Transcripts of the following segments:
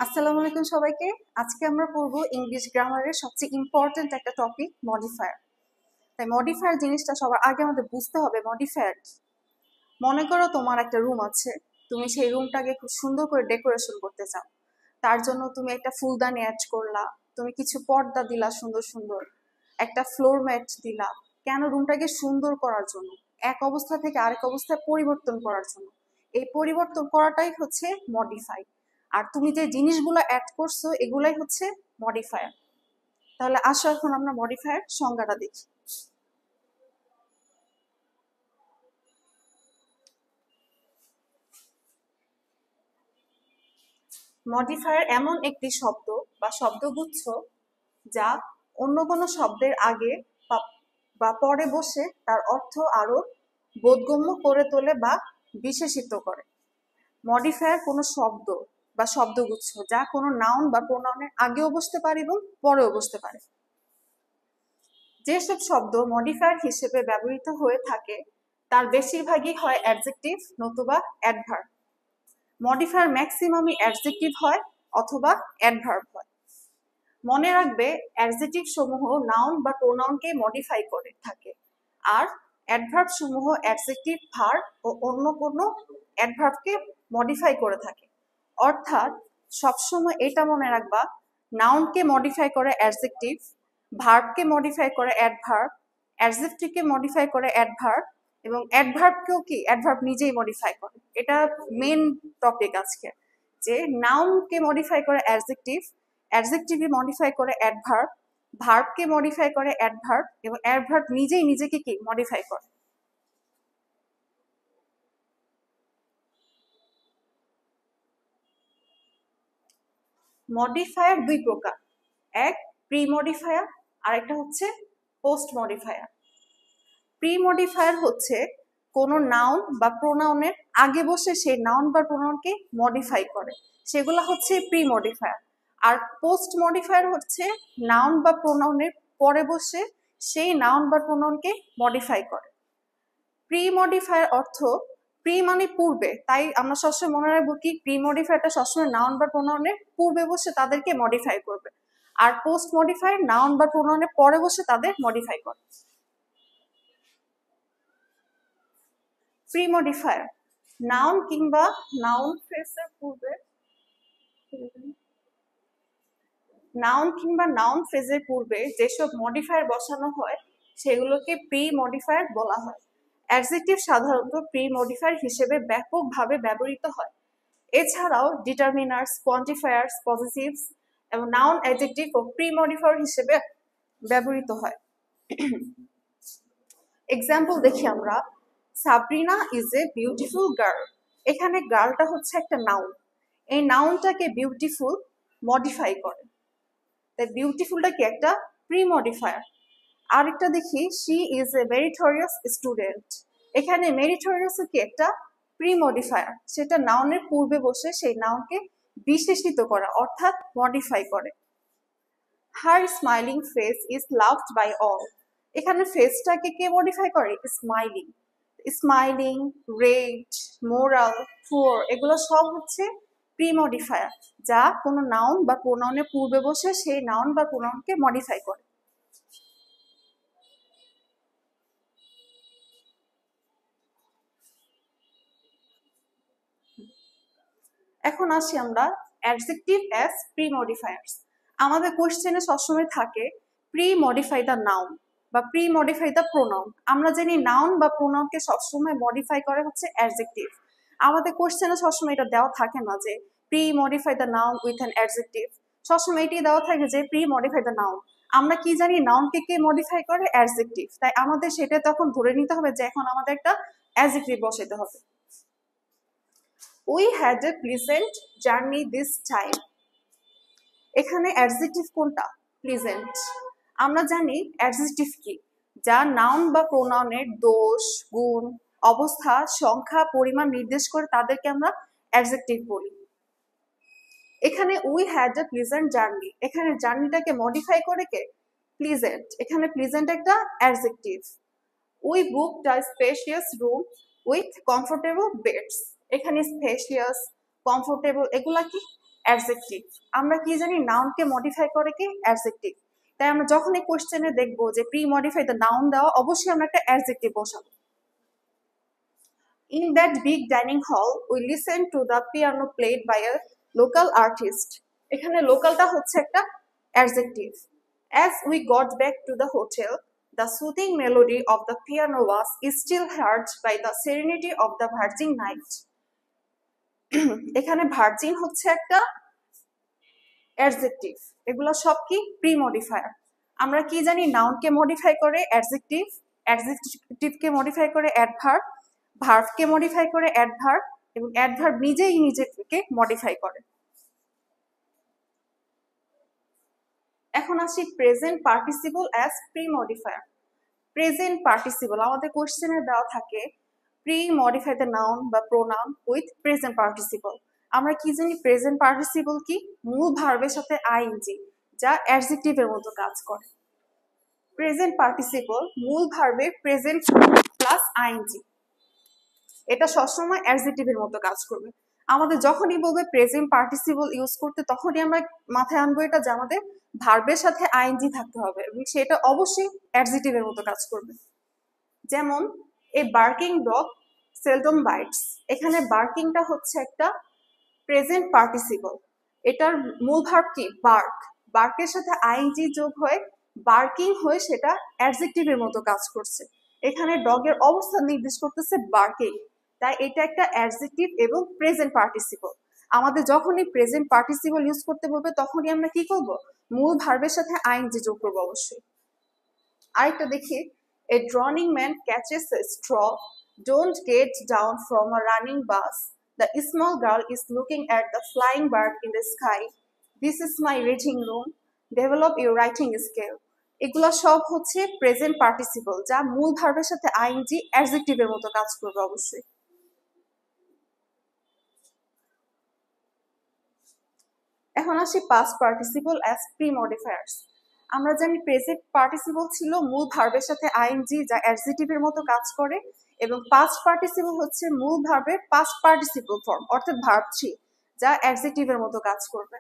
আসসালামু আলাইকুম সবাইকে। আজকে আমরা পড়ব ইংলিশ গ্রামারের সবচেয়ে ইম্পর্টেন্ট একটা টপিক, মডিফায়ার। তাই মডিফায়ার জিনিসটা সবার আগে আমাদের বুঝতে হবে মডিফায়ার কি। মনে করো তোমার একটা রুম আছে, তুমি সেই রুমটাকে খুব সুন্দর করে ডেকোরেশন করতে চাও। তার জন্য তুমি একটা ফুলদানি অ্যাড করলা, তুমি কিছু পর্দা দিলা সুন্দর সুন্দর, একটা ফ্লোর ম্যাট দিলা। কেন? রুমটাকে সুন্দর করার জন্য, এক অবস্থা থেকে আরেক অবস্থায় পরিবর্তন করার জন্য। এই পরিবর্তন করাটাই হচ্ছে মডিফাই। আর তুমি যে জিনিসগুলো অ্যাড করছো এগুলাই হচ্ছে মডিফায়ার। তাহলে আসো এখন আমরা মডিফায়ার সংজ্ঞাটা দেখি। মডিফায়ার এমন একটি শব্দ বা শব্দগুচ্ছ যা অন্য কোনো শব্দের আগে বা পরে বসে তার অর্থ আরো বোধগম্য করে তোলে বা বিশেষিত করে। মডিফায়ার কোনো শব্দ বা শব্দগুচ্ছ যা কোনো নাউন বা প্রোনাউনের আগেও বসতে পারে এবং পরেও বসতে পারে। যেসব শব্দ মডিফায়ার হিসেবে ব্যবহৃত হয়ে থাকে তার বেশিরভাগই হয় অ্যাডজেক্টিভ নতুবা অ্যাডভার্ব। মডিফায়ার ম্যাক্সিমামই অ্যাডজেক্টিভ হয় অথবা অ্যাডভার্ব হয়। মনে রাখবে, অ্যাডজেক্টিভ সমূহ নাউন বা প্রোনাউনকে মডিফাই করে থাকে, আর অ্যাডভার্ব সমূহ অ্যাডজেক্টিভ, ভার্ব ও অন্য কোনো অ্যাডভার্বকে মডিফাই করে থাকে। অর্থাৎ সবসময় এটা মনে রাখবা, নাউনকে মডিফাই করে অ্যাডজেক্টিভ, ভার্বকে মডিফাই করে অ্যাডভার্ব, অ্যাডজেক্টিভকে মডিফাই করে অ্যাডভার্ব, এবং অ্যাডভার্বকেও কি অ্যাডভার্ব নিজেই মডিফাই করে। এটা মেন টপিক আজকে, যে নাউনকে মডিফাই করে অ্যাডজেক্টিভ, অ্যাডজেক্টিভকে মডিফাই করে অ্যাডভার্ব, ভার্বকে মডিফাই করে অ্যাডভার্ব, এবং অ্যাডভার্ব নিজেই নিজেকে কি মডিফাই করে। মডিফায়ার দুই প্রকার, এক প্রি মডিফায়ার আর একটা হচ্ছে পোস্ট মডিফায়ার। প্রি মডিফায়ার হচ্ছে কোনো নাউন বা প্রোনাউনের আগে বসে সেই নাউন বা প্রোনাউনকে মডিফাই করে, সেগুলো হচ্ছে প্রি মডিফায়ার। আর পোস্ট মডিফায়ার হচ্ছে নাউন বা প্রোনাউনের পরে বসে সেই নাউন বা প্রোনাউনকে মডিফাই করে। প্রি মডিফায়ার অর্থ, প্রি মানে পূর্বে, তাই আমরা সবসময় মনে রাখবো কি প্রি মডিফায়ারটা সবসময় নাউন বা প্রোনাউনের পূর্বে বসে তাদেরকে মডিফাই করবে, আর পোস্ট মডিফায়ার নাউন বা প্রোনাউনের পরে বসে তাদের মডিফাই করে। প্রি মডিফায়ার নাউন কিংবা নাউন ফ্রেজের পূর্বে, নাউন কিংবা নাউন ফ্রেজের পূর্বে যেসব মডিফায়ার বসানো হয় সেগুলোকে প্রি মডিফায়ার বলা হয়। অ্যাডজেক্টিভ সাধারণত প্রি মডিফায়ার হিসেবে ব্যাপকভাবে ব্যবহৃত হয়। এছাড়াও ডিটারমিনার্স, কোয়ান্টিফায়ার্স, পজিটিভস এবং নাউন অ্যাডজেক্টিভ ও প্রি মডিফায়ার হিসেবে ব্যবহৃত হয়। এক্সাম্পল দেখি আমরা, Sabrina is a beautiful girl. এখানে গার্লটা হচ্ছে একটা নাউন, এই নাউনটাকে বিউটিফুল মডিফাই করে, তাই বিউটিফুলটা কি একটা প্রি মডিফায়ার। আরেকটা দেখি, she is a meritorious student. এখানে মেরিটোরিয়াস কি একটা প্রি মডিফায়ার, সেটা নাউনের পূর্বে বসে সেই নাউনকে বিশেষিত করা অর্থাৎ মডিফাই করে। Her smiling face is loved by all. এখানে ফেসটাকে কে মডিফাই করে? Smiling. Smiling, red, moral, poor এগুলো সব হচ্ছে প্রি মডিফায়ার, যা কোনো নাউন বা প্রোনাউনের পূর্বে বসে সেই নাউন বা প্রোনাউনকে মডিফাই করে। এখন আসি আমরা অ্যাডজেক্টিভ অ্যাজ প্রি মডিফায়ার্স। আমাদের কোশ্চেনে সবসময় থাকে প্রি মডিফাই দ্য নাউন বা প্রি মডিফাই দ্য প্রোনাউন। আমরা জানি নাউন বা প্রোনাউনকে সবসময় মডিফাই করে হচ্ছে অ্যাডজেক্টিভ। আমাদের কোশ্চেনে সবসময় এটা দেওয়া থাকে না যে pre modify the noun with an adjective, সবসময় এটি দেওয়া থাকে যে প্রি মডিফাই দ্য নাউন। আমরা কি জানি নাউনকে কে মডিফাই করে? অ্যাডজেক্টিভ। তাই আমাদের সেটা তখন ধরে নিতে হবে যে এখন আমাদের একটা অ্যাডজেক্টিভ বসাইতে হবে। We had a pleasant journey this time. এখানে অ্যাডজেক্টিভ কোনটা? প্লিজেন্ট। আমরা জানি অ্যাডজেক্টিভ কি, যা নাউন বা প্রোনাউনের দোষ, গুণ, অবস্থা, সংখ্যা, পরিমাণ নির্দেশ করে তাদেরকে আমরা অ্যাডজেক্টিভ বলি। এখানে we had a pleasant journey, এখানে জার্নিটাকে মডিফাই করে কে? প্লিজেন্ট। এখানে প্লিজেন্ট একটা adjective. We booked a spacious room with comfortable beds. এখানে স্পেশিয়াস, কমফোর্টেবল এগুলা কি অ্যাডজেক্টিভ। আমরা কি জানি নাউনকে মডিফাই করে কি অ্যাডজেক্টিভ। তাই আমরা যখন এই কোশ্চেনে দেখবো যে প্রি মডিফাই দ্য নাউন দেওয়া, অবশ্যই আমরা একটা অ্যাডজেক্টিভ বসাবো। In that big dining hall, we listened to the piano played by a local artist. এখানে লোকালটা হচ্ছে একটা adjective. As we got back to the hotel, the soothing melody of the piano was still heard by the serenity of the virgin night. এখানে virgin হচ্ছে একটা adjective. এগুলো সব কি pre modifier. আমরা কি জানি নাউনকে মডিফাই করে অ্যাডজেক্টিভ, অ্যাডজেক্টিভকে মডিফাই করে অ্যাডভার্ব, ভার্বকে মডিফাই করে অ্যাডভার্ব, এবং অ্যাডভার্ব নিজেই নিজেকে মডিফাই করে। এখন আসি present participle as pre modifier. Present participle আমাদের কোশ্চেনে দেওয়া থাকে প্রি মডিফাই দ্য নাউন বা প্রোনাউন উইথ প্রেজেন্ট পার্টিসিপল। আমরা কি জানি প্রেজেন্ট পার্টিসিপল কি মূল ভার্বের সাথে আইএনজি, যা অ্যাডজেক্টিভের মতো কাজ করে। প্রেজেন্ট পার্টিসিপল মূল ভার্বের প্রেজেন্ট প্লাস আইএনজি, এটা সবসময় অ্যাডজেক্টিভের মতো কাজ করবে। আমাদের যখনই বলবে প্রেজেন্ট পার্টিসিপল ইউজ করতে, তখনই আমরা মাথায় আনবো এটা যে আমাদের ভার্বের সাথে আইএনজি থাকতে হবে এবং সেটা অবশ্যই অ্যাডজেক্টিভের মতো কাজ করবে। যেমন a barking dog seldom bites, এখানে বার্কিংটা হচ্ছে একটা প্রেজেন্ট পার্টিসিপল। এটার মূল ভার্ব কি বার্ক, বার্কের সাথে আইএনজি যোগ হয়ে বার্কিং হয়ে সেটা অ্যাডজেক্টিভের মতো কাজ করছে। এখানে ডগের অবস্থান নির্দেশ করতেছে বার্কিং, তাই এটা একটা অ্যাডজেক্টিভ এবং প্রেজেন্ট পার্টিসিপল। আমাদের যখনই প্রেজেন্ট পার্টিসিপল ইউজ করতে বলবে তখনই আমরা কি করব, মূল ভার্বের সাথে আইএনজি যোগ করবো অবশ্যই। আরেকটা দেখি, a drowning man catches a straw, don't get down from a running bus, the small girl is looking at the flying bird in the sky, this is my reading room, develop your writing skill. এগুলো সব হচ্ছে present participle, যা মূল ভার্বের সাথে ING অ্যাডজেক্টিভের মতো কাজ করবে অবশ্যই। এখন আসি past participle as pre modifiers. আমরা জানি প্রেজেন্ট পার্টিসিপল ছিল মূল ভার্বের সাথে আইএনজি, যা অ্যাডজেক্টিভের মতো কাজ করে, এবং পাস্ট পার্টিসিপল হচ্ছে মূল ভার্বের পাস্ট পার্টিসিপল ফর্ম অর্থাৎ ভার্ব থ্রি, যা অ্যাডজেক্টিভের মতো কাজ করবে।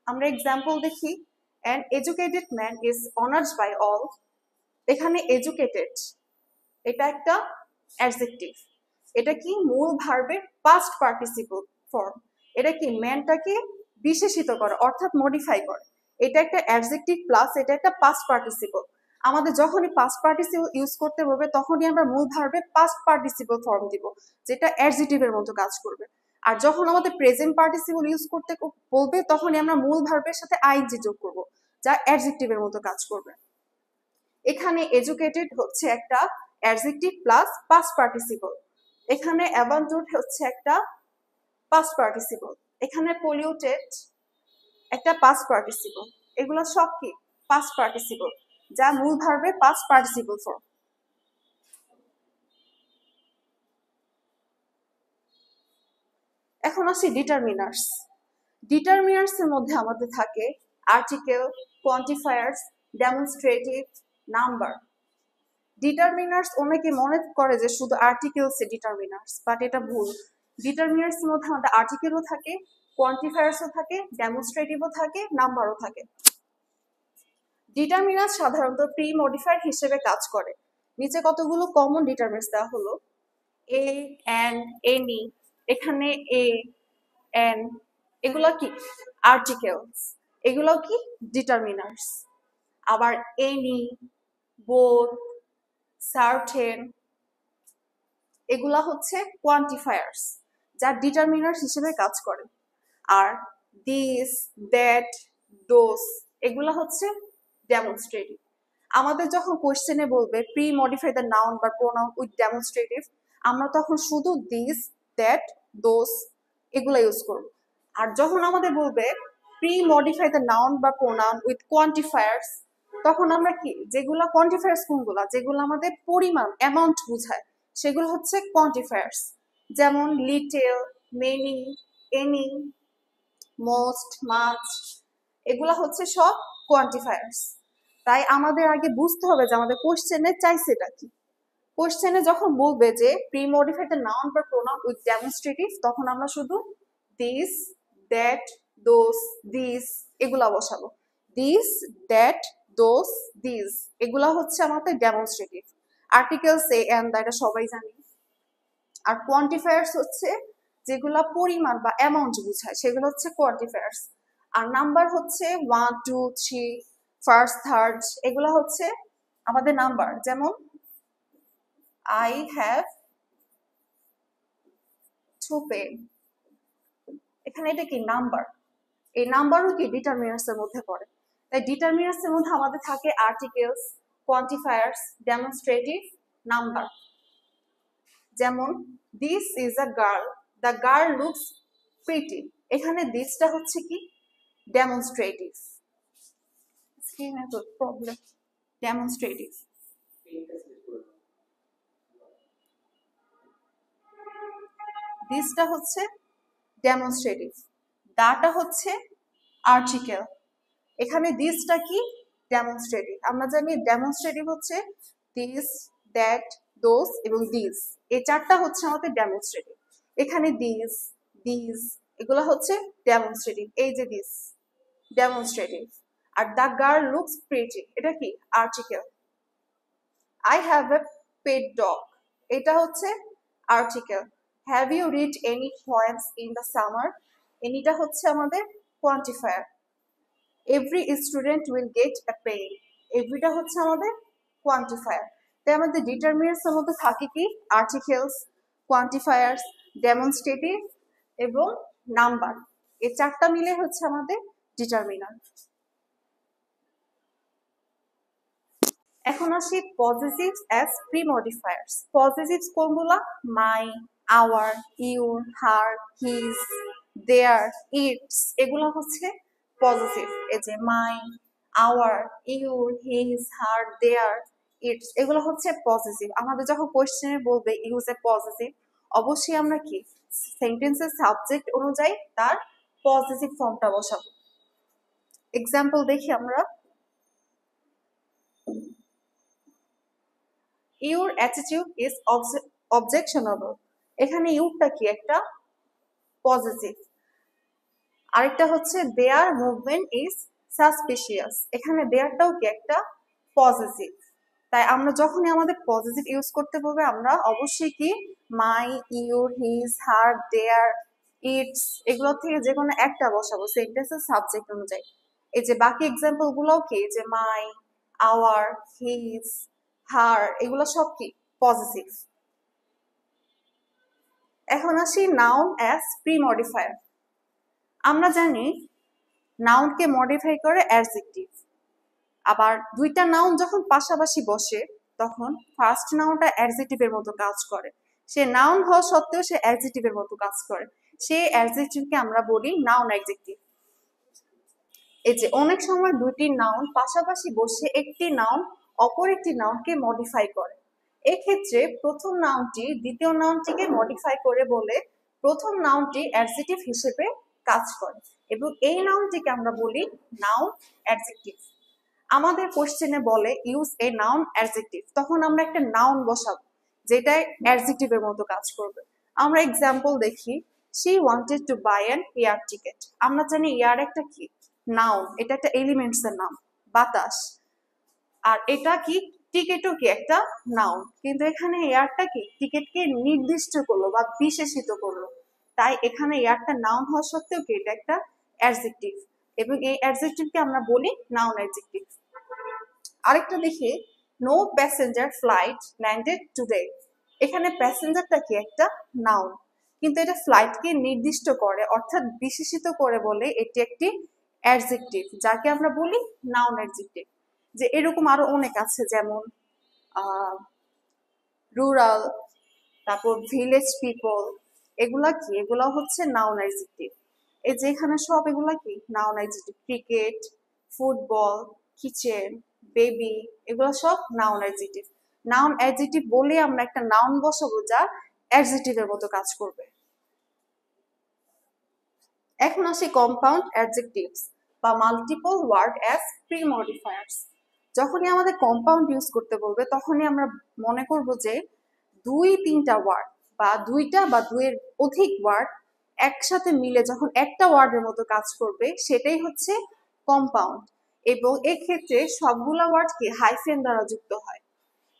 আমরা এক্সাম্পল দেখি, an educated man is honoured by all. এখানে এডুকেটেড এটা একটা অ্যাডজেক্টিভ, এটা কি মূল ভার্বের পাস্ট পার্টিসিপল ফর্ম, এটা কি ম্যানটাকে বিশেষিত করে অর্থাৎ মডিফাই করে। এটা একটা অ্যাডজেক্টিভ প্লাস এটা একটা পাস্ট পার্টিসিপল। আমাদের যখনই পাস্ট পার্টিসিপল ইউজ করতে বলবে তখনই আমরা মূল ভার্বের পাস্ট পার্টিসিপল ফর্ম দিব, যেটা অ্যাডজেক্টিভের মতো কাজ করবে। আর যখন আমাদের প্রেজেন্ট পার্টিসিপল ইউজ করতে বলবে তখনই আমরা মূল ভার্বের সাথে আইএনজি যোগ করব, যা অ্যাডজেক্টিভের মতো কাজ করবে। এখানে এডুকেটেড হচ্ছে একটা অ্যাডজেক্টিভ প্লাস পাস্ট পার্টিসিপল, এখানে অ্যাবান্ডন্ড হচ্ছে একটা পাস্ট পার্টিসিপল, এখানে পলিউটেড একটা পাস্ট পার্টিসিপল। এগুলো সব কি পাস্ট পার্টিসিপল, যা মূল ভার্বের পাস্ট পার্টিসিপল ফর্ম। এখন আসি ডিটারমিনার্স। ডিটারমিনার্স এর মধ্যে আমাদের থাকে article, quantifiers, demonstrative, number. Determiners অনেকে মনে করে যে শুধু আর্টিকেলস এ ডিটারমিনার্স, বাট এটা ভুল। ডিটারমিনার্স এর মধ্যে আমাদের আর্টিকেলও থাকে, কোয়ান্টিফায়ার্সও থাকে, ডেমনস্ট্রেটিভও থাকে, নাম্বারও থাকে। ডিটারমিনার্স সাধারণত প্রি মডিফায়ার হিসেবে কাজ করে। নিচে কতগুলো কমন ডিটারমিনার্স দেওয়া হলো, এ, এন, এনি। এখানে এ, এন এগুলো কি আর্টিকেলস, এগুলো কি ডিটারমিনার্স। আবার এনি, বোথ, সার্টেন এগুলা হচ্ছে কোয়ান্টিফায়ার্স, যা ডিটারমিনার্স হিসেবে কাজ করে। আর দিস, দ্যাট, দোস এগুলা হচ্ছে ডেমনস্ট্রেটিভ। আমাদের যখন কোশ্চেনে বলবে প্রি মডিফাই দ্য নাউন বা প্রোনাউন উইথ ডেমনস্ট্রেটিভ, আমরা তখন শুধু দিস, দ্যাট, দোস এগুলা ইউজ করব। আর যখন আমাদের বলবে প্রি মডিফাই দ্য নাউন বা প্রোনাউন উইথ কোয়ান্টিফায়ার্স, তখন আমরা কি যেগুলা কোয়ান্টিফায়ার্স কোনগুলা, যেগুলো আমাদের পরিমাণ অ্যামাউন্ট বোঝায় সেগুলো হচ্ছে কোয়ান্টিফায়ার্স। যেমন little, many, any, most, much এগুলা হচ্ছে সব কোয়ান্টিফায়ার্স। তাই আমাদের আগে বুঝতে হবে যে আমাদের কোশ্চেনে চাইছেটা কি। কোশ্চেনে যখন বলবে যে প্রি মডিফাই দ্য নাউন বা প্রোনাউন উইথ ডেমনস্ট্রেটিভ, তখন আমরা শুধু দিস, দ্যাট, দোস, দিস এগুলা বসাবো। দিস, দ্যাট, দোস, দিস এগুলা হচ্ছে আমাদের ডেমনস্ট্রেটিভ। আর্টিকেলস এ এন্ড এটা সবাই জানি। আর কোয়ান্টিফায়ার্স হচ্ছে যেগুলা পরিমাণ বা অ্যামাউন্ট বোঝায় সেগুলো হচ্ছে কোয়ান্টিফায়ার্স। আর নাম্বার হচ্ছে 1 2 3 ফার্স্ট থার্ড এগুলো হচ্ছে আমাদের নাম্বার। যেমন আই হ্যাভ টু পেন, এখানে এটা কি নাম্বার। এই নাম্বারও কি ডিটারমিনার্স এর মধ্যে পড়ে। তাই ডিটারমিনার্স এর মধ্যে আমাদের থাকে আর্টিকেলস, কোয়ান্টিফায়ার্স, ডেমনস্ট্রেটিভ, নাম্বার। যেমন this is a girl, the girl looks pretty, এখানে দিসটা হচ্ছে কি ডেমনস্ট্রেটিভ। Problem demonstrative. দিসটা হচ্ছে ডেমনস্ট্রেটিভ, দাটা হচ্ছে আর্টিকেল, এখানে দিসটা কি ডেমনস্ট্রেটিভ। আমরা জানি ডেমনস্ট্রেটিভ হচ্ছে দিস, দ্যাট, দোস এবং দিস, এই চারটা হচ্ছে আমাদের ডেমনস্ট্রেটিভ। এখানে দিস, দিস এগুলো হচ্ছে ডেমনস্ট্রেটিভ। এই যে দিস ডেমনস্ট্রেটিভ। আর দ্য গার্ল লুকস প্রিটি এটা কি article. I have a pet dog এটা হচ্ছে article. Have you read any poems in the summer, এনিটা হচ্ছে আমাদের quantifier. Every student will get a pen, এভরিটা হচ্ছে আমাদের কোয়ান্টিফায়ার। তাই আমাদের ডিটারমিনার্স এর মধ্যে থাকে কি আর্টিকেলস, কোয়ান্টিফায়ার্স, ডেমনস্ট্রেটিভ এবং নাম্বার, এই চারটা মিলে হচ্ছে আমাদের ডিটারমিনার। এখন আসি positive as pre modifiers. Positive কোনগুলা? My, our, your, her, his, their, its এগুলো হচ্ছে পজিটিভ। এই যে my, our, your, his, her, their, its এগুলো হচ্ছে পজিটিভ। আমাদের যখন কোয়েশ্চেনে বলবে ইউজ এ পজিটিভ, অবশ্যই আমরা কি সেন্টেন্সের সাবজেক্ট অনুযায়ী তার পজিটিভ ফর্মটা বসাবো। এক্সাম্পল দেখি আমরা। ইউর অ্যাটিটিউড ইজ অবজেকশনেবল, এখানে ইউরটা কি একটা পজিটিভ। আরেকটা হচ্ছে দেয়ার মুভমেন্ট ইজ সাসপিশিয়াস, এখানে দেয়ারটাও কি একটা পজিটিভ। তাই আমরা যখনই আমাদের পজিটিভ ইউজ করতে বলবে আমরা অবশ্যই কি my, your, his, her, their, its এগুলো থেকে যে কোনো একটা বসাবো সেন্টেন্সের সাবজেক্ট অনুযায়ী। এই যে বাকি এক্সাম্পল গুলোও কি যে মাই, আওয়ার, হিজ, হার এগুলো সব কি পজিটিভ। এখন আসি নাউন অ্যাজ প্রি মডিফায়ার। আমরা জানি নাউনকে মডিফাই করে অ্যাডজেক্টিভ। আবার দুইটা নাউন যখন পাশাপাশি বসে তখন ফার্স্ট নাউনটা অ্যাডজেক্টিভের মতো কাজ করে। সে নাউন হওয়া সত্ত্বেও সে অ্যাডজেক্টিভের মতো কাজ করে, সেই অ্যাডজেক্টিভকে আমরা বলি নাউন অ্যাডজেক্টিভ। এই যে অনেক সময় দুইটি নাউন পাশাপাশি বসে একটি নাউন অপর একটি নাউনকে মডিফাই করে। এক্ষেত্রে প্রথম নাউনটি দ্বিতীয় নাউনটিকে মডিফাই করে বলে প্রথম নাউনটি অ্যাডজেক্টিভ হিসেবে কাজ করে এবং এই নাউনটিকে আমরা বলি নাউন অ্যাডজেক্টিভ। আমাদের কোশ্চেনে বলে ইউজ এ নাউন অ্যাডজেক্টিভ, তখন আমরা একটা নাউন বসাবো যেটা অ্যাডজেক্টিভের মতো কাজ করবে। আমরা এক্সাম্পল দেখি। She wanted to buy an air ticket, আমরা জানি এয়ার একটা কি নাউন, এটা একটা এলিমেন্টস এর নাম বাতাস। আর এটা কি টিকেটও কি একটা নাউন, কিন্তু এখানে এয়ারটা কি টিকেটকে নির্দিষ্ট করলো বা বিশেষিত করলো। তাই এখানে এয়ারটা নাউন হওয়া সত্ত্বেও কি এটা একটা অ্যাডজেক্টিভ এবং এই অ্যাডজেক্টিভকে আমরা বলি নাউন অ্যাডজেক্টিভ। আরেকটা দেখি। No passenger flight landed today, এখানে প্যাসেঞ্জারটা কি একটা নাউন, কিন্তু এটা ফ্লাইটকে নির্দিষ্ট করে অর্থাৎ বিশেষিত করে বলে এটি একটি অ্যাডজেক্টিভ যাকে আমরা বলি নাউন অ্যাডজেক্টিভ। যে এরকম আরো অনেক আছে, যেমন রুরাল, তারপর ভিলেজ পিপল, এগুলা কি এগুলা হচ্ছে নাউন অ্যাডজেক্টিভ। এই যে এখানে সব এগুলা কি noun adjective. Cricket, football, kitchen, baby এগুলো সব নাউন অ্যাডজেক্টিভ। নাউন অ্যাডজেক্টিভ বলে আমরা একটা নাউন বসাবো যা অ্যাডজেক্টিভের মতো কাজ করবে। এখন আসি কম্পাউন্ড অ্যাডজেক্টিভস বা multiple word as pre modifiers. যখনই আমাদের কম্পাউন্ড ইউজ করতে বলবে তখনই আমরা মনে করব যে দুই তিনটা ওয়ার্ড বা দুইটা বা দুইয়ের অধিক ওয়ার্ড একসাথে মিলে যখন একটা ওয়ার্ডের মতো কাজ করবে সেটাই হচ্ছে কম্পাউন্ড। এবং এক্ষেত্রে সবগুলা ওয়ার্ড কি হাইফেন দ্বারা যুক্ত হয়,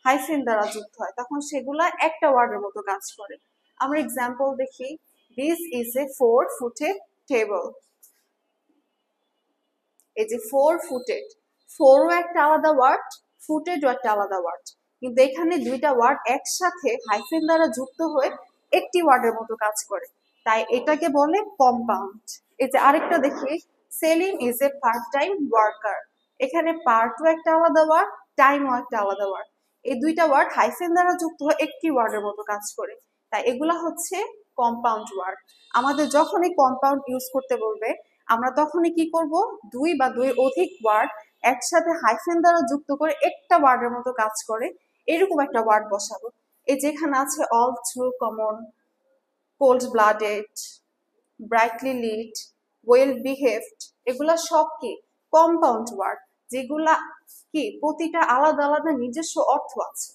হাইফেন দ্বারা যুক্ত হয়, তখন সেগুলা একটা ওয়ার্ডের মতো কাজ করে। আমরা এক্সাম্পল দেখি, this is a 4-footed table. এই যে 4-footed, 4ও একটা আলাদা ওয়ার্ড, ফুটেডও একটা আলাদা ওয়ার্ড, কিন্তু এখানে দুইটা ওয়ার্ড একসাথে হাইফেন দ্বারা যুক্ত হয়ে একটি ওয়ার্ডের মতো কাজ করে, তাই এটাকে বলে কম্পাউন্ড। এই যে আরেকটা দেখি, Salim is a part time worker. এখানে পার্টও একটা আলাদা ওয়ার্ড, টাইমও একটা আলাদা ওয়ার্ড, এই দুইটা ওয়ার্ড হাইফেন দ্বারা যুক্ত হয়ে একটি ওয়ার্ডের মতো কাজ করে, তাই এগুলা হচ্ছে কম্পাউন্ড ওয়ার্ড। আমাদের যখনই কম্পাউন্ড ইউজ করতে বলবে আমরা তখনই কি করব, দুই বা দুই অধিক ওয়ার্ড একসাথে হাইফেন দ্বারা যুক্ত করে একটা ওয়ার্ডের মতো কাজ করে এরকম একটা ওয়ার্ড বসাবো। এই যেখানে আছে all too common, cold blooded, brightly lit, well behaved, এগুলা সব কি কম্পাউন্ড ওয়ার্ড, যেগুলা কি প্রতিটা আলাদা আলাদা নিজস্ব অর্থ আছে,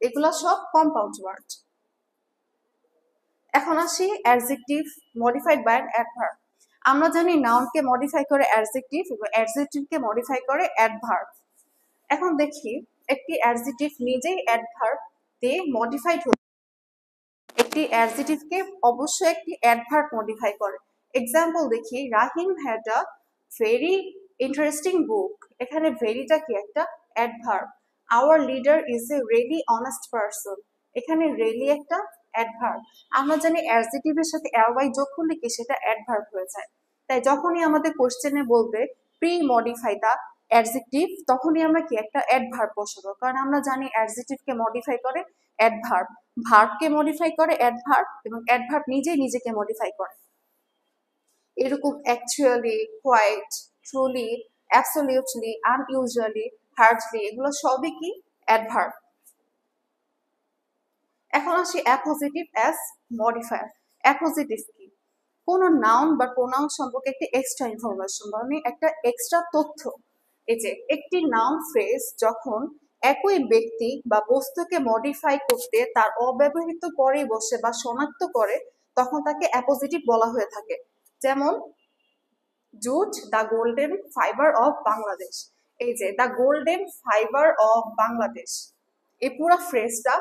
এগুলা সব কম্পাউন্ড ওয়ার্ড। এখন আসি adjective modified by an adverb. আমরা জানি নাউনকে মডিফাই করে অ্যাডজেক্টিভ এবং অ্যাডজেক্টিভকে মডিফাই করে অ্যাডভার্ব। এখন দেখি একটি অ্যাডজেক্টিভ নিজেই অ্যাডভার্ব দিয়ে মডিফাইড হচ্ছে, একটি অ্যাডজেক্টিভকে অবশ্যই একটি অ্যাডভার্ব মডিফাই করে। এক্সাম্পল দেখি, রাহিম হ্যাড আ ভেরি ইন্টারেস্টিং বুক। এখানে ভেরিটা কি একটা adverb. Hour leader is a really honest person. এখানে রিয়েলি একটা অ্যাডভার্ব। আমরা জানি অ্যাডজেক্টিভের সাথে ly যোগ করলে কি সেটা অ্যাডভার্ব হয়ে যায়, তাই যখনই আমাদের কোশ্চেনে বলবে প্রি মডিফাই দা অ্যাডজেক্টিভ তখনই আমরা কি একটা অ্যাডভার্ব বসাবো, কারণ আমরা জানি অ্যাডজেক্টিভকে মডিফাই করে অ্যাডভার্ব, ভার্বকে মডিফাই করে অ্যাডভার্ব এবং অ্যাডভার্ব নিজেই নিজেকে মডিফাই করে। এরকম actually, quite, truly, absolutely, unusually, hardly, এগুলো সবই কি অ্যাডভার্ব। এখন আসি অ্যাপোজিটিভ অ্যাজ মডিফায়ার। অ্যাপোজিটিভ কি, কোন নাউন বা প্রোনাউন সম্পর্কে একটি এক্সট্রা ইনফরমেশন মানে একটা এক্সট্রা তথ্য। এই যে একটি নাউন ফ্রেজ যখন একই ব্যক্তি বা বস্তুকে মডিফাই করতে তার অব্যবহৃত পরে বসে বা শনাক্ত করে তখন তাকে অ্যাপোজিটিভ বলা হয়ে থাকে। যেমন jute the golden fibre of Bangladesh. এই যে the golden fibre of Bangladesh, এই পুরো ফ্রেজটা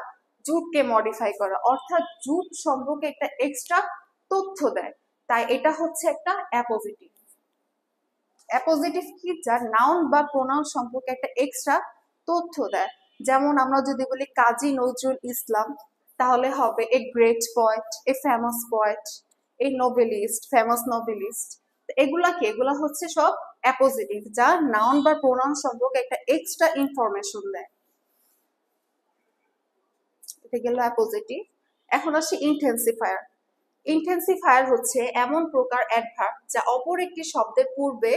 জুটকে মডিফাই করা, অর্থাৎ জুট সম্পর্কে একটা এক্সট্রা তথ্য দেয়, তাই এটা হচ্ছে একটা অ্যাপোজিটিভ। অ্যাপোজিটিভ কি, যার নাউন বা প্রোনাউন সম্পর্কে একটা এক্সট্রা তথ্য দেয়। যেমন আমরা যদি বলি কাজী নজরুল ইসলাম, তাহলে হবে a great poet, a famous poet, A noblest, famous noblest. এগুলা কি, এগুলা হচ্ছে সব অ্যাপোজিটিভ, যার নাউন বা প্রোনাউন সম্পর্কে একটা এক্সট্রা ইনফরমেশন দেয়। এটা গেল অ্যাপোজিটিভ। এখন আসি ইন্টেন্সিফায়ার। ইন্টেন্সিফায়ার হচ্ছে এমন প্রকার অ্যাডভার্ব যা অপর একটি শব্দের পূর্বে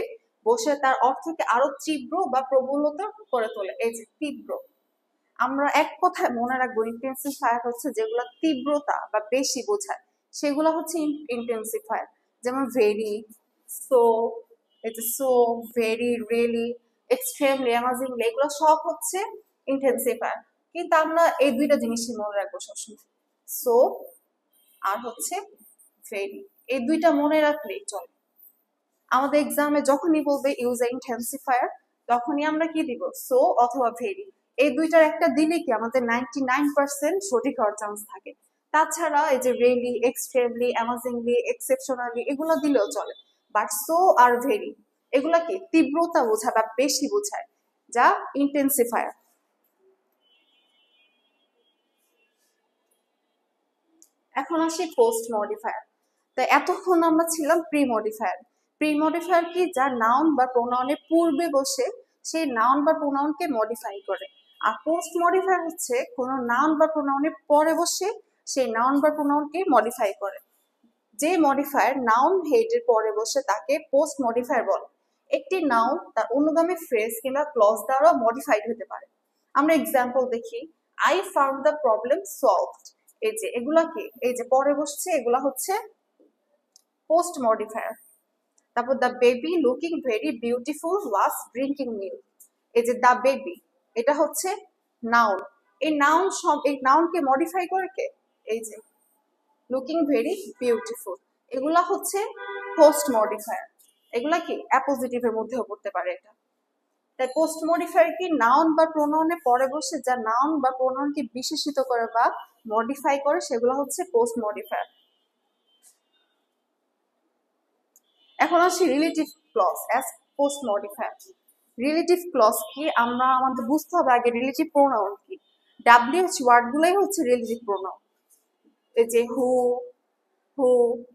বসে তার অর্থকে আরো তীব্র বা প্রবলতা করে তোলে। এই যে তীব্র, আমরা এক কথায় মনে রাখবো ইন্টেন্সিফায়ার হচ্ছে যেগুলো তীব্রতা বা বেশি বোঝায় সেগুলো হচ্ছে ইন্টেন্সিফায়ার। যেমন ভেরি, সো, এই যে সো, ভেরি, রিয়েলি, এক্সট্রিমলি, অ্যামাজিংলি, এগুলো সব হচ্ছে ইন্টেন্সিফায়ার। কিন্তু আমরা এই দুইটা জিনিসই মনে রাখবো সবসময়, সো আর হচ্ছে ভেরি, এই দুইটা মনে রাখলেই চলে। আমাদের এক্সামে যখনই বলবে ইউজ এ ইন্টেন্সিফায়ার তখনই আমরা কি দিব, সো অথবা ভেরি, এই দুইটার একটা দিলে কি আমাদের 99% সঠিক হওয়ার চান্স থাকে। তাছাড়া এই যে রিয়েলি, এক্সট্রিমলি, অ্যামাজিংলি, এক্সেপশনালি, এগুলো দিলেও চলে, বাট সো আর ভেরি এগুলা কি তীব্রতা বোঝায় বা বেশি বোঝায়, যা ইন্টেন্সিফায়ার। এখন আসি পোস্ট মডিফায়ার। তো এতক্ষণ আমরা ছিলাম প্রি মডিফায়ার। প্রি মডিফায়ার কি, যা নাউন বা প্রোনাউনের পূর্বে বসে সেই নাউন বা প্রোনাউনকে মডিফাই করে। আর পোস্ট মডিফায়ার হচ্ছে কোনো নাউন বা প্রোনাউনের পরে বসে সেই নাউন বা প্রোনাউনকে মডিফাই করে। যে মডিফায়ার নাউন হেডের পরে বসে তাকে পোস্ট মডিফায়ার বলে। একটি নাউন তার অনুগামী ফ্রেজ কিংবা ক্লজ দ্বারা মডিফাইড হতে পারে। আমরা এক্সাম্পল দেখি, I found the problem solved. এই যে এগুলা কি, এই যে পরে বসছে এগুলা হচ্ছে পোস্ট মডিফায়ার। তারপর the baby looking very beautiful was drinking milk. এই যে দ্য বেবি, এটা হচ্ছে নাউন, এই নাউন সব এই নাউনকে মডিফাই করে কে, এই যে লুকিং ভেরি বিউটিফুল। এগুলা হচ্ছে পোস্ট মডিফায়ার। এগুলা কি অ্যাপোজিটিভের মধ্যেও পড়তে পারে এটা। তাই পোস্ট মডিফায়ার কি নাউন বা প্রোনাউনে পরে বসে যা নাউন বা প্রোনাউনকে বিশেষিত করে বা মডিফাই করে সেগুলো হচ্ছে পোস্ট মডিফায়ার। এখন আসি relative clause as post modifier. Relative clause কি আমরা আমাদের বুঝতে হবে আগে রিলেটিভ প্রোনাউন কি। WH ওয়ার্ডগুলোই হচ্ছে রিলেটিভ প্রোনাউন। এই যে হু, হু,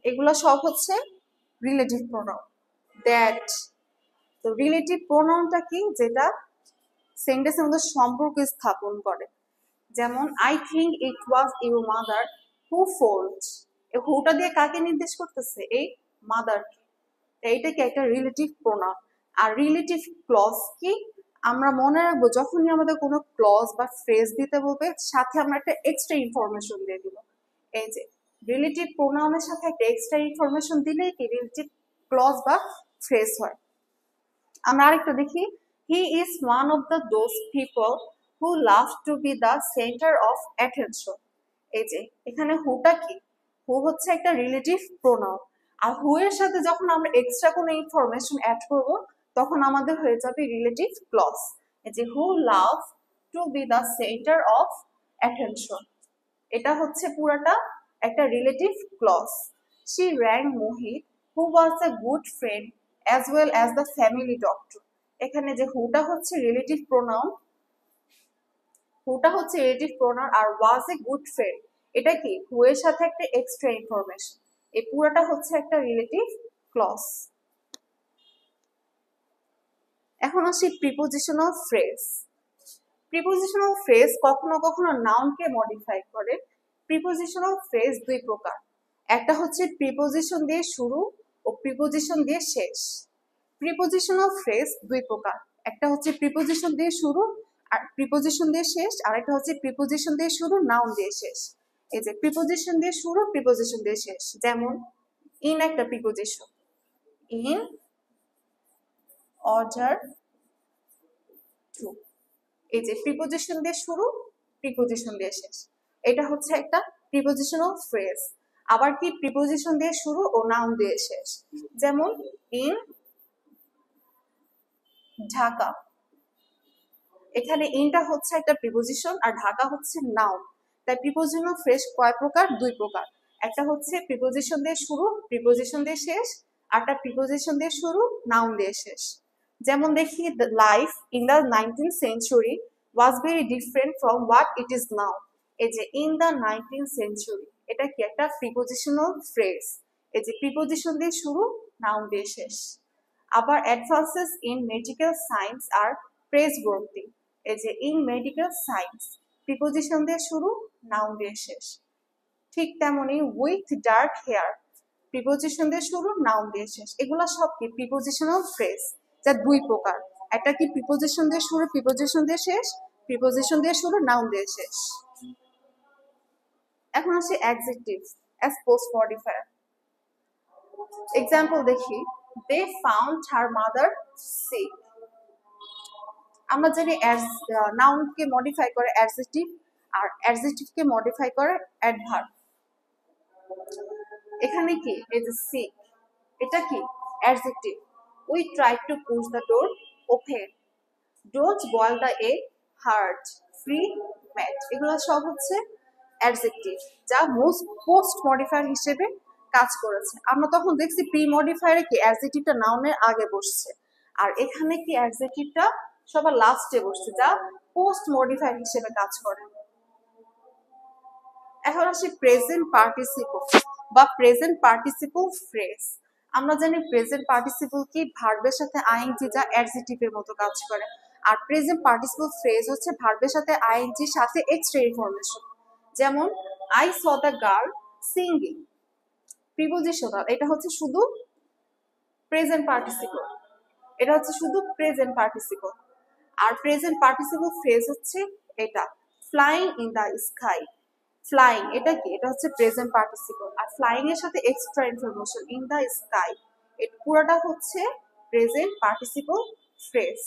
এগুলো সব হচ্ছে রিলেটিভ প্রোনাউন। দ্যাট, তো রিলেটিভ প্রোনাউনটা কি, যেটা সেন্টেন্সের মধ্যে সম্পর্ক স্থাপন করে। যেমন I think it was your mother who fold, এই হুটা দিয়ে কাকে নির্দেশ করতেছে, এই মাদারকে। এইটা কি একটা রিলেটিভ প্রোনাউন। আর রিলেটিভ ক্লজ কি, আমরা মনে রাখবো যখনই আমাদের কোনো ক্লজ বা ফ্রেজ দিতে বলবে সাথে আমরা একটা এক্সট্রা ইনফরমেশন দিয়ে দিব। এই যে রিলেটিভ প্রোনাউনের সাথে একটা এক্সট্রা ইনফরমেশন দিলেই কি রিলেটিভ ক্লজ বা ফ্রেজ হয়। আমরা আরেকটা দেখি, he is one of the those people who love to be the centre of attention. এই যে এখানে হুটা কি, হু হচ্ছে একটা রিলেটিভ প্রোনাউন। আর হু এর সাথে যখন আমরা এক্সট্রা কোনো ইনফরমেশন অ্যাড করব তখন আমাদের হয়ে যাবে রিলেটিভ ক্লজ। এই যে who love to be the centre of attention, এটা হচ্ছে পুরাটা একটা relative clause. She rang Mohit who was a good friend as well as the family doctor. এখানে যে হুটা হচ্ছে রিলেটিভ প্রোনাউন, হুটা হচ্ছে রিলেটিভ প্রোনাউন, আর ওয়াজ এ গুড ফ্রেন্ড এটা কি হু এর সাথে একটা এক্সট্রা ইনফরমেশন। এই পুরাটা হচ্ছে একটা রিলেটিভ ক্লজ। এখন আসি প্রিপোজিশনাল ফ্রেজ। প্রিপোজিশনাল ফ্রেজ কখনো কখনো নাউনকে মডিফাই করে। প্রিপোজিশনাল ফ্রেজ দুই প্রকার, একটা হচ্ছে প্রিপোজিশন দিয়ে শুরু ও প্রিপোজিশন দিয়ে শেষ। প্রিপোজিশনাল ফ্রেজ দুই প্রকার, একটা হচ্ছে প্রিপোজিশন দিয়ে শুরু আর প্রিপোজিশন দিয়ে শেষ, আর একটা হচ্ছে প্রিপোজিশন দিয়ে শুরু নাউন দিয়ে শেষ। এই যে প্রিপোজিশন দিয়ে শুরু প্রিপোজিশন দিয়ে শেষ, যেমন ইন একটা প্রিপোজিশন, ইন অর্ডার টু। এই যে প্রিপোজিশন দিয়ে শুরু প্রিপোজিশন দিয়ে শেষ, এটা হচ্ছে একটা প্রিপোজিশনাল ফ্রেজ। আবার কি প্রিপোজিশন দিয়ে শুরু ও নাউন দিয়ে শেষ, যেমন ইন ঢাকা। এখানে ইনটা হচ্ছে একটা প্রিপোজিশন আর ঢাকা হচ্ছে নাউন। তাই প্রিপোজিশনাল ফ্রেজ কয় প্রকার, দুই প্রকার, একটা হচ্ছে প্রিপোজিশন দিয়ে শুরু প্রিপোজিশন দিয়ে শেষ, আরটা প্রিপোজিশন দিয়ে শুরু নাউন দিয়ে শেষ। যেমন দেখি, the life in the 19th century was very different from what it is now. এই যে in the 19th century এটা কি একটা প্রিপোজিশনাল ফ্রেজ। এই যে প্রিপোজিশন দিয়ে শুরু নাউন দিয়ে শেষ। আবার advances in medical science are praiseworthy। এই যে in medical science প্রিপোজিশন দিয়ে শুরু নাউন দিয়ে শেষ। ঠিক তেমনি with dark hair প্রিপোজিশন দিয়ে শুরু নাউন দিয়ে শেষ। এগুলা সব কি প্রিপোজিশনাল ফ্রেজ, যা দুই প্রকার, একটা কি প্রিপোজিশন দিয়ে শুরু প্রিপোজিশন দিয়ে শেষ, প্রিপোজিশন দিয়ে শুরু নাউন দিয়ে শেষ। এখন আসি adjective as post modifier. Example দেখি, they found her mother sick. আমরা জানি নাউনকে মডিফাই করে অ্যাডজেক্টিভ আর অ্যাডজেক্টিভকে মডিফাই করে অ্যাডভার্ব। এখানে কি এই যে সিক এটা কি adjective. We try to push the door open, don't boil the egg hard, free mat, এগুলো সব হচ্ছে অ্যাডজেক্টিভ যা পোস্ট মডিফায়ার হিসেবে কাজ করেছে। আমরা তখন দেখছি প্রি মডিফায়ারে কি অ্যাডজেক্টিভটা নাউনের আগে বসছে, আর এখানে কি অ্যাডজেক্টিভটা সবার লাস্টে বসছে যা পোস্ট মডিফায়ার হিসেবে কাজ করে। এখন আসি প্রেজেন্ট পার্টিসিপল বা প্রেজেন্ট পার্টিসিপল ফ্রেজ। আমরা জানি প্রেজেন্ট পার্টিসিপল কি ভার্বের সাথে আইএনজি যা অ্যাডজেক্টিভের মতো কাজ করে, আর প্রেজেন্ট পার্টিসিপল ফ্রেজ হচ্ছে ভার্বের সাথে আইএনজির সাথে এক্সট্রা ইনফরমেশন। যেমন I saw the girl singing, prepositional, এটা হচ্ছে শুধু প্রেজেন্ট পার্টিসিপল, এটা হচ্ছে শুধু প্রেজেন্ট পার্টিসিপল। আর প্রেজেন্ট পার্টিসিপল ফ্রেজ হচ্ছে এটা, flying in the sky, flying এটা কি, এটা হচ্ছে প্রেজেন্ট পার্টিসিপল, আর ফ্লাইং এর সাথে extra information in the sky, এটা পুরোটা হচ্ছে প্রেজেন্ট পার্টিসিপল ফ্রেজ।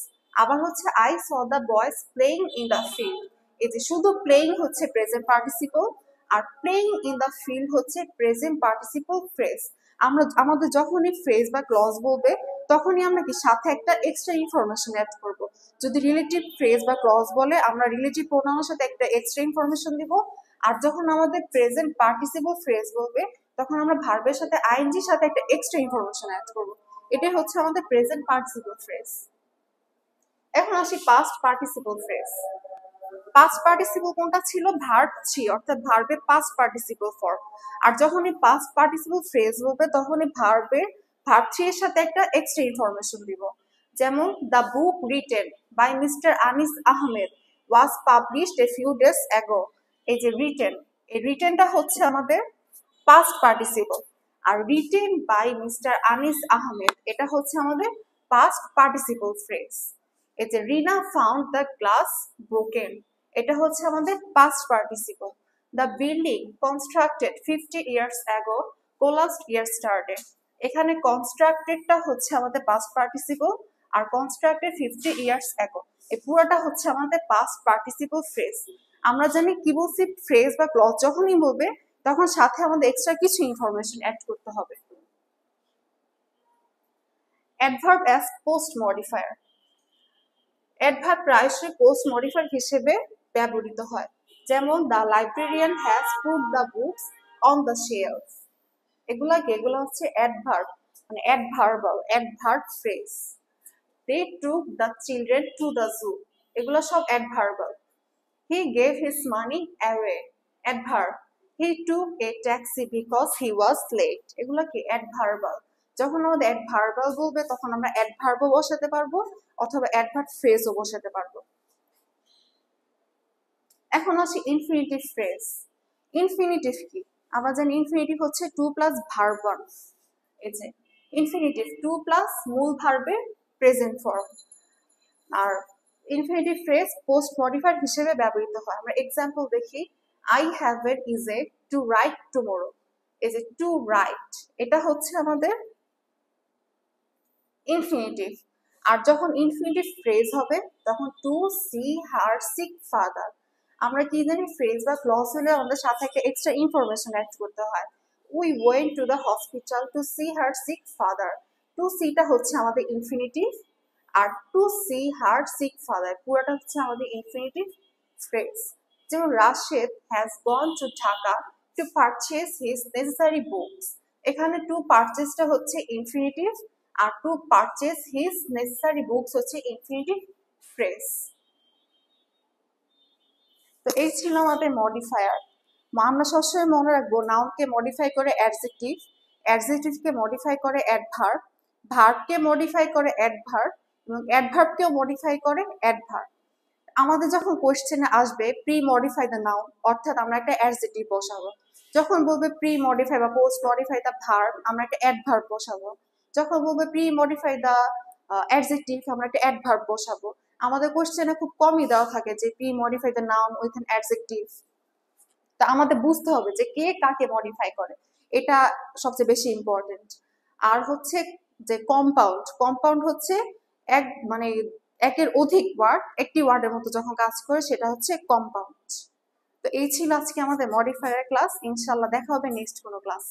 আবার হচ্ছে I saw the boys playing in the field, এই যে শুধু প্লেইং হচ্ছে present participle are playing in the field হচ্ছে প্রেজেন্ট পার্টিসিপল ফ্রেজ। আমাদের যখনই ফ্রেজ বা ক্লজ বলবে তখনই আমরা কি সাথে একটা এক্সট্রা ইনফরমেশন অ্যাড করব। যদি রিলেটিভ ফ্রেজ বা ক্লজ বলে আমরা রিলেটিভ প্রোনাউনের সাথে একটা এক্সট্রা ইনফরমেশন দিব। আর যখন আমাদের প্রেজেন্ট পার্টিসিপল ফ্রেজ বলবে তখন আমরা ভার্বের সাথে আইএনজির সাথে একটা এক্সট্রা ইনফরমেশন অ্যাড করব। এটাই হচ্ছে আমাদের প্রেজেন্ট পার্টিসিপল ফ্রেজ। এখন আসি past participle phrase. Past participle কোনটা ছিল? ভার্ব থ্রি, অর্থাৎ ভার্বের পাস্ট পার্টিসিপল ফর্ম। আর যখন এই পাস্ট পার্টিসিপল ফ্রেজ হবে তখন এই ভার্ব থ্রি এর সাথে একটা এক্সট্রা ইনফরমেশন দিব। যেমন the book written by mister Anis Ahmed was published a few days ago. এই যে রিটেন, এই রিটেনটা হচ্ছে আমাদের পাস্ট পার্টিসিপল। আর written by mister Anis Ahmed এটা হচ্ছে আমাদের পাস্ট পার্টিসিপল ফ্রেজ। এই যে Rina found the glass broken এটা হচ্ছে আমাদের past participle. The building constructed 50 years ago collapsed yesterday। এখানে কনস্ট্রাক্টেডটা হচ্ছে আমাদের পাস্ট পার্টিসিপল আর কনস্ট্রাক্টেড 50 years ago এই পুরোটা হচ্ছে আমাদের পাস্ট পার্টিসিপল ফ্রেজ। আমরা জানি কি বলছি, ফ্রেজ বা ক্লজ যখনই বলবে তখন সাথে আমাদের এক্সট্রা কিছু ইনফরমেশন অ্যাড করতে হবে। Adverb as post modifier. Adverb প্রায়শই পোস্ট মডিফায়ার হিসেবে ব্যবহৃত হয়। যেমন the librarian has put the books on the shelf. এগুলো হচ্ছে অ্যাডভার্ব, মানে adverb phrase. They took the children to the zoo. এগুলো সব adverbial. He gave his money away. Adverb. He took a taxi because he was late. এগুলো কি? Adverbial. যখন আমাদের adverbial বলবে তখন আমরা অ্যাডভার্বও বসাতে পারবো অথবা অ্যাডভার্ব ফ্রেজও বসাতে পারবো। এখন আসি ইনফিনিটিভ ফ্রেজ। ইনফিনিটিভ কি? আমরা জানি ইনফিনিটিভ হচ্ছে টু প্লাস ভার্ব ওয়ান। এই যে ইনফিনিটিভ টু প্লাস মূল ভার্বের প্রেজেন্ট ফর্ম। আর ইনফিনিটিভ ফ্রেজ পোস্ট মডিফায়ার হিসেবে ব্যবহৃত হয়। আমরা এক্সাম্পল দেখি। I have a essay to write tomorrow. এই যে টু রাইট এটা হচ্ছে আমাদের ইনফিনিটিভ। আর যখন ইনফিনিটিভ ফ্রেজ হবে তখন two see her sick father. আমরা কি জানি, ফ্রেজ বা ক্লজ হলে আমাদের সাথে একটা এক্সট্রা ইনফরমেশন অ্যাড করতে হয়। We went to the hospital to see her sick father. To সিটা হচ্ছে আমাদের ইনফিনিটিভ আর to see her sick father পুরোটা হচ্ছে আমাদের ইনফিনিটিভ ফ্রেজ। যেমন Rashed has gone to Dhaka to purchase his necessary books. এখানে টু পারচেজটা হচ্ছে ইনফিনিটিভ আর to purchase his necessary books হচ্ছে ইনফিনিটিভ ফ্রেজ। তো এই ছিল আমাদের মডিফায়ার। আমরা সবসময় মনে রাখবো নাউনকে মডিফাই করে অ্যাডজেক্টিভ, অ্যাডজেক্টিভকে মডিফাই করে অ্যাডভার্ব, ভার্বকে মডিফাই করে অ্যাডভার্ব এবং অ্যাডভার্বকেও মডিফাই করে অ্যাডভার্ব। আমাদের যখন কোশ্চেনে আসবে প্রি মডিফাই দ্য নাউন, অর্থাৎ আমরা একটা অ্যাডজেক্টিভ বসাবো। যখন বলবে প্রি মডিফাই বা পোস্ট মডিফাই দ্য ভার্ব আমরা একটা অ্যাডভার্ব বসাবো। যখন বলবে প্রি মডিফাই দ্য অ্যাডজেক্টিভ আমরা একটা অ্যাডভার্ব বসাবো। আমাদের কোশ্চেনে খুব কমই দেওয়া থাকে যে pre modify the noun with an adjective. তা আমাদের বুঝতে হবে যে কে কাকে মডিফাই করে, এটা সবচেয়ে বেশি ইম্পর্টেন্ট। আর হচ্ছে যে কম্পাউন্ড হচ্ছে এক মানে একের অধিক ওয়ার্ড একটি ওয়ার্ডের মতো যখন কাজ করে সেটা হচ্ছে কম্পাউন্ড। তো এই ছিল আজকে আমাদের মডিফায়ার ক্লাস। ইনশাআল্লাহ দেখা হবে নেক্সট কোনো ক্লাস।